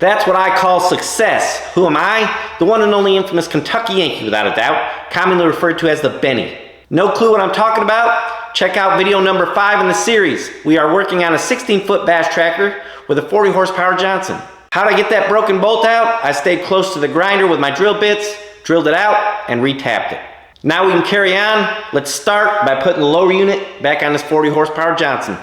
That's what I call success. Who am I? The one and only infamous Kentucky Yankee, without a doubt, commonly referred to as the Benny. No clue what I'm talking about? Check out video number 5 in the series. We are working on a 16-foot bass tracker with a 40 horsepower Johnson. How'd I get that broken bolt out? I stayed close to the grinder with my drill bits, drilled it out, and re-tapped it. Now we can carry on. Let's start by putting the lower unit back on this 40 horsepower Johnson.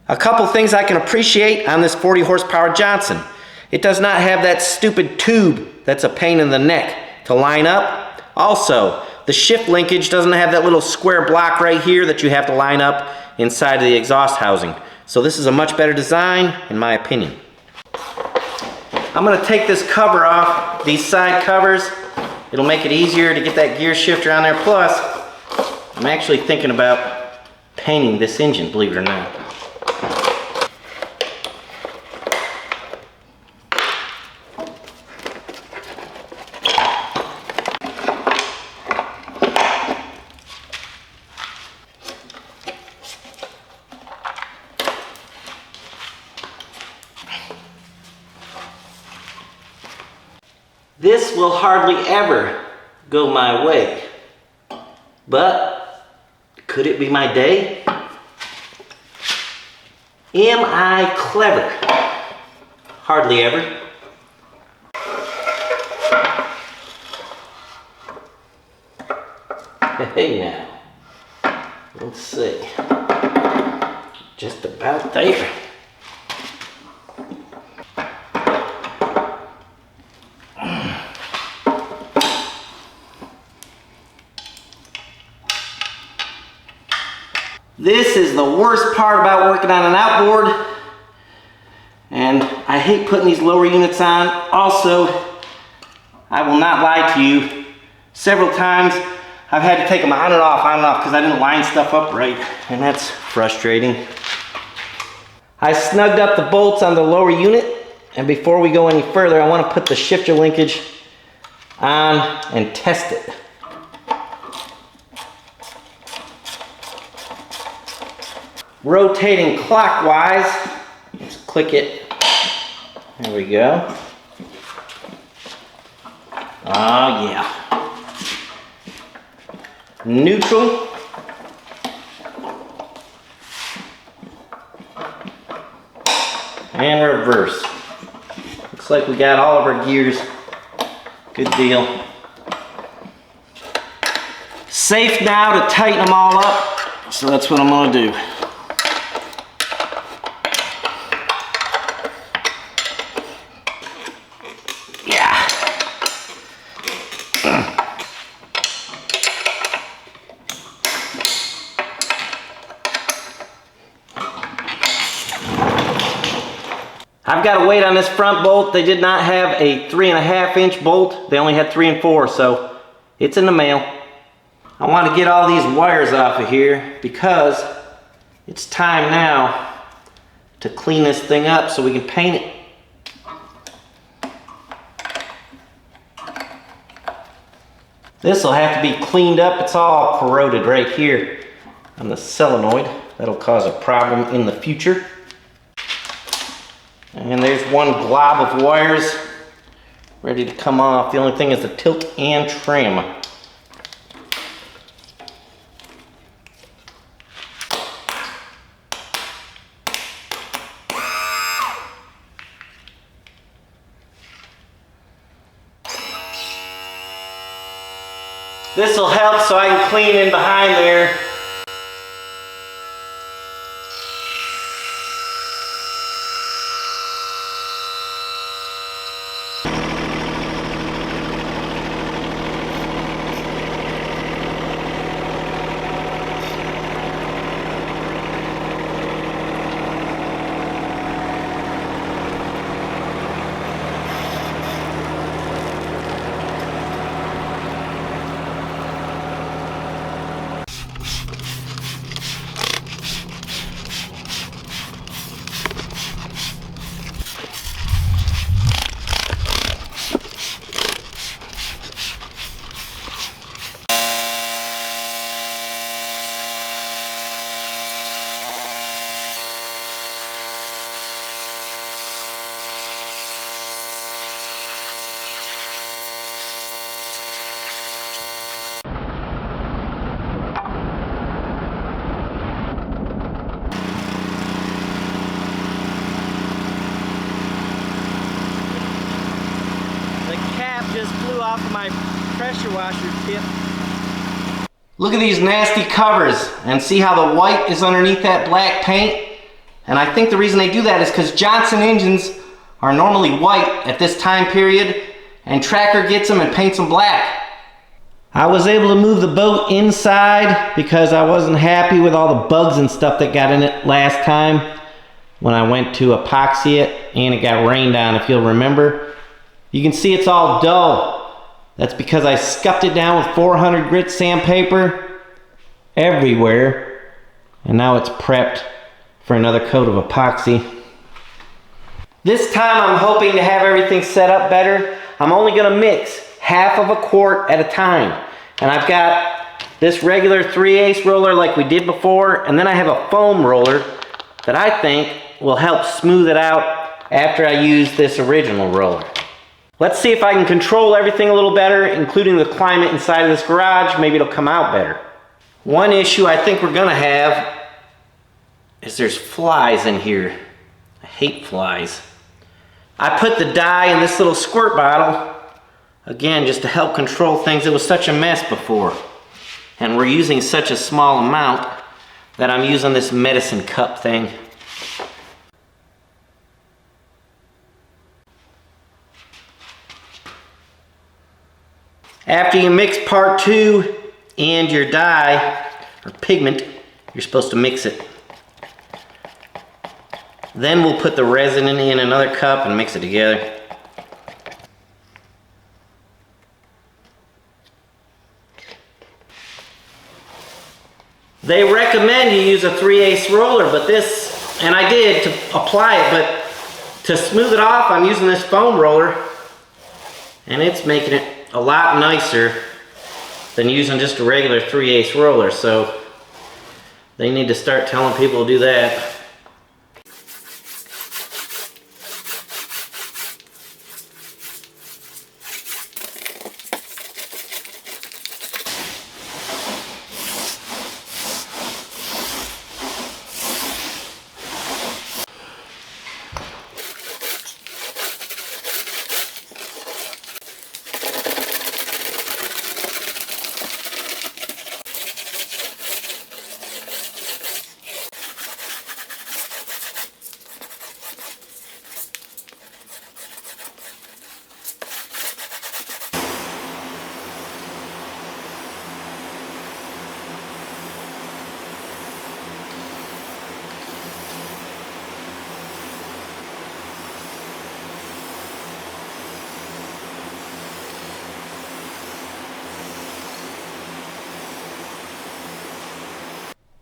A couple things I can appreciate on this 40 horsepower Johnson. It does not have that stupid tube that's a pain in the neck to line up. Also, the shift linkage doesn't have that little square block right here that you have to line up inside of the exhaust housing. So this is a much better design, in my opinion. I'm going to take this cover off, these side covers. It'll make it easier to get that gear shifter on there. Plus, I'm actually thinking about painting this engine, believe it or not. This will hardly ever go my way, but could it be my day? Am I clever? Hardly ever. Hey now, let's see, just about there. This is the worst part about working on an outboard, and I hate putting these lower units on. Also, I will not lie to you, several times I've had to take them on and off because I didn't line stuff up right, and that's frustrating. I snugged up the bolts on the lower unit, and before we go any further, I want to put the shifter linkage on and test it. Rotating clockwise, let's click it. There we go. Oh yeah. Neutral. And reverse. Looks like we got all of our gears. Good deal. Safe now to tighten them all up, so that's what I'm going to do. I've got a weight on this front bolt. They did not have a 3.5 inch bolt. They only had 3 and 4, so it's in the mail. I want to get all these wires off of here because it's time now to clean this thing up so we can paint it. This will have to be cleaned up. It's all corroded right here on the solenoid. That'll cause a problem in the future. And there's one glob of wires ready to come off. The only thing is the tilt and trim. This will help so I can clean in behind there. cap just flew off of my pressure washer tip. Look at these nasty covers and see how the white is underneath that black paint? And I think the reason they do that is because Johnson engines are normally white at this time period, and Tracker gets them and paints them black. I was able to move the boat inside because I wasn't happy with all the bugs and stuff that got in it last time when I went to epoxy it and it got rained on, if you'll remember. You can see it's all dull. That's because I scuffed it down with 400 grit sandpaper everywhere, and now it's prepped for another coat of epoxy. This time I'm hoping to have everything set up better. I'm only gonna mix half of a quart at a time. And I've got this regular 3/8 roller like we did before, and then I have a foam roller that I think will help smooth it out after I use this original roller. Let's see if I can control everything a little better, including the climate inside of this garage. Maybe it'll come out better. One issue I think we're gonna have is there's flies in here. I hate flies. I put the dye in this little squirt bottle, again, just to help control things. It was such a mess before. And we're using such a small amount that I'm using this medicine cup thing. After you mix part 2 and your dye, or pigment, you're supposed to mix it. Then we'll put the resin in another cup and mix it together. They recommend you use a 3/8 roller, but this, and I did to apply it, but to smooth it off, I'm using this foam roller, and it's making it a lot nicer than using just a regular 3/8 roller, so they need to start telling people to do that.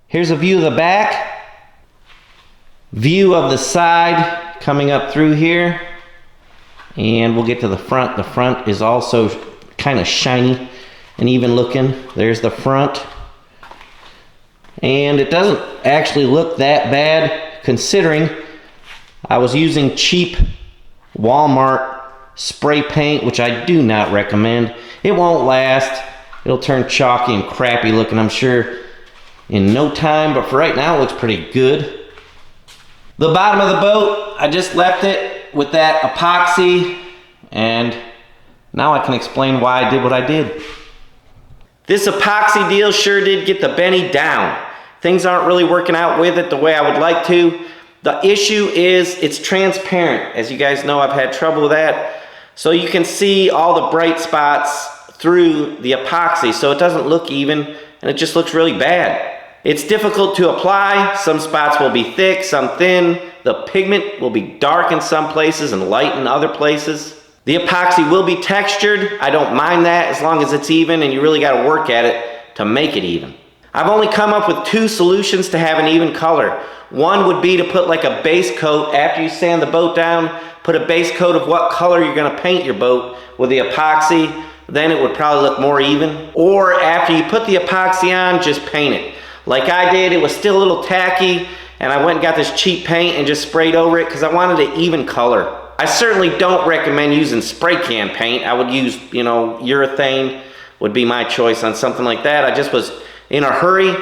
Here's a view of the back, view of the side coming up through here, and we'll get to the front. The front is also kind of shiny and even looking. There's the front, and it doesn't actually look that bad considering I was using cheap Walmart spray paint, which I do not recommend. It won't last. It'll turn chalky and crappy looking, I'm sure, in no time, but for right now it looks pretty good. The bottom of the boat, I just left it with that epoxy, and now I can explain why I did what I did. This epoxy deal sure did get the Benny down. Things aren't really working out with it the way I would like to. The issue is it's transparent. As you guys know, I've had trouble with that. So you can see all the bright spots through the epoxy, so it doesn't look even, and it just looks really bad. It's difficult to apply. Some spots will be thick, some thin. The pigment will be dark in some places and light in other places. The epoxy will be textured. I don't mind that as long as it's even, and you really got to work at it to make it even. I've only come up with 2 solutions to have an even color. One would be to put like a base coat after you sand the boat down, put a base coat of what color you're going to paint your boat with the epoxy. Then it would probably look more even. Or after you put the epoxy on, just paint it. Like I did, it was still a little tacky, and I went and got this cheap paint and just sprayed over it because I wanted an even color. I certainly don't recommend using spray can paint. I would use, urethane would be my choice on something like that. I just was in a hurry.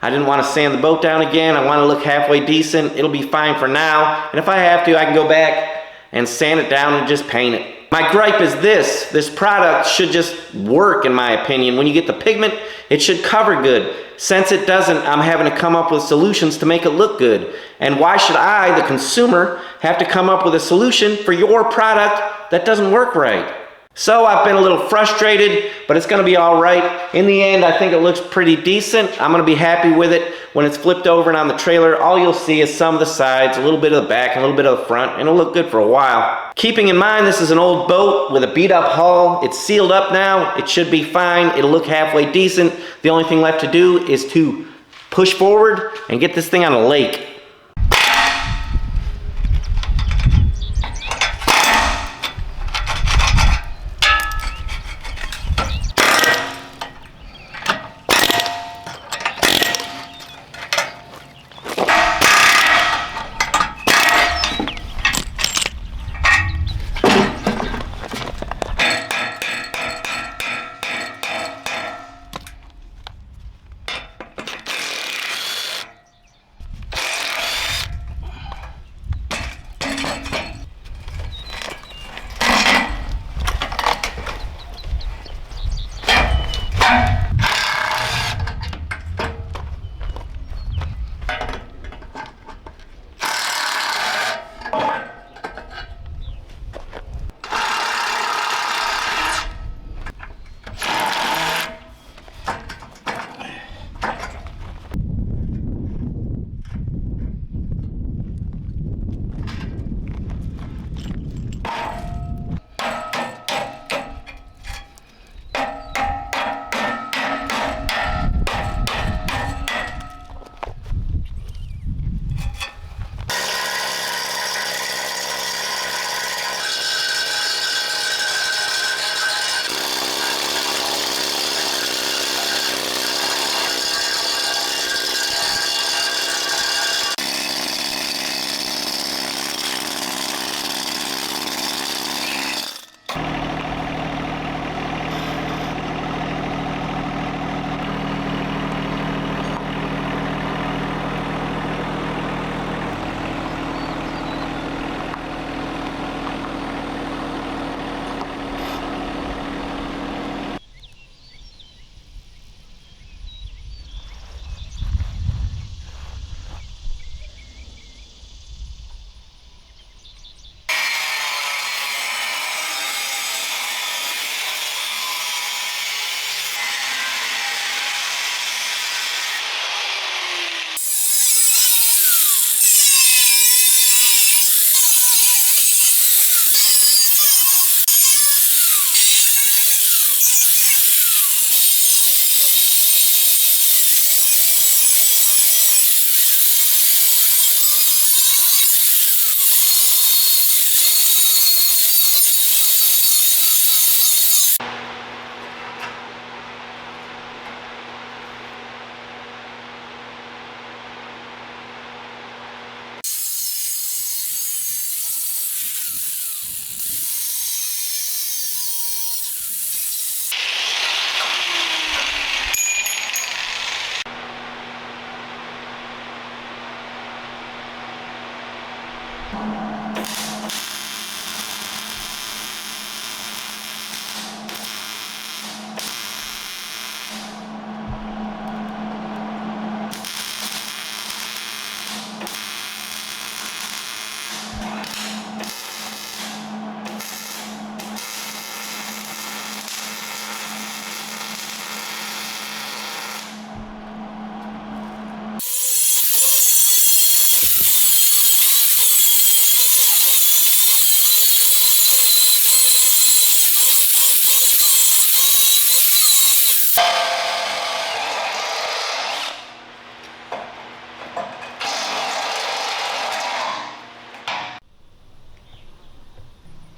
I didn't want to sand the boat down again. I want to look halfway decent. It'll be fine for now. And if I have to, I can go back and sand it down and just paint it. My gripe is this product should just work, in my opinion. When you get the pigment, it should cover good. Since it doesn't, I'm having to come up with solutions to make it look good. And why should I, the consumer, have to come up with a solution for your product that doesn't work right? So I've been a little frustrated, but it's gonna be all right. In the end, I think it looks pretty decent. I'm gonna be happy with it. When it's flipped over and on the trailer, all you'll see is some of the sides, a little bit of the back, a little bit of the front, and it'll look good for a while. Keeping in mind this is an old boat with a beat up hull. It's sealed up now. It should be fine. It'll look halfway decent. The only thing left to do is to push forward and get this thing on a lake.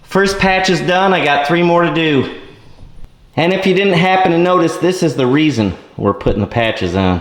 First patch is done, I got 3 more to do. And if you didn't happen to notice, this is the reason we're putting the patches on.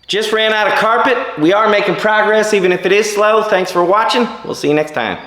Just ran out of carpet. We are making progress even if it is slow. Thanks for watching. We'll see you next time.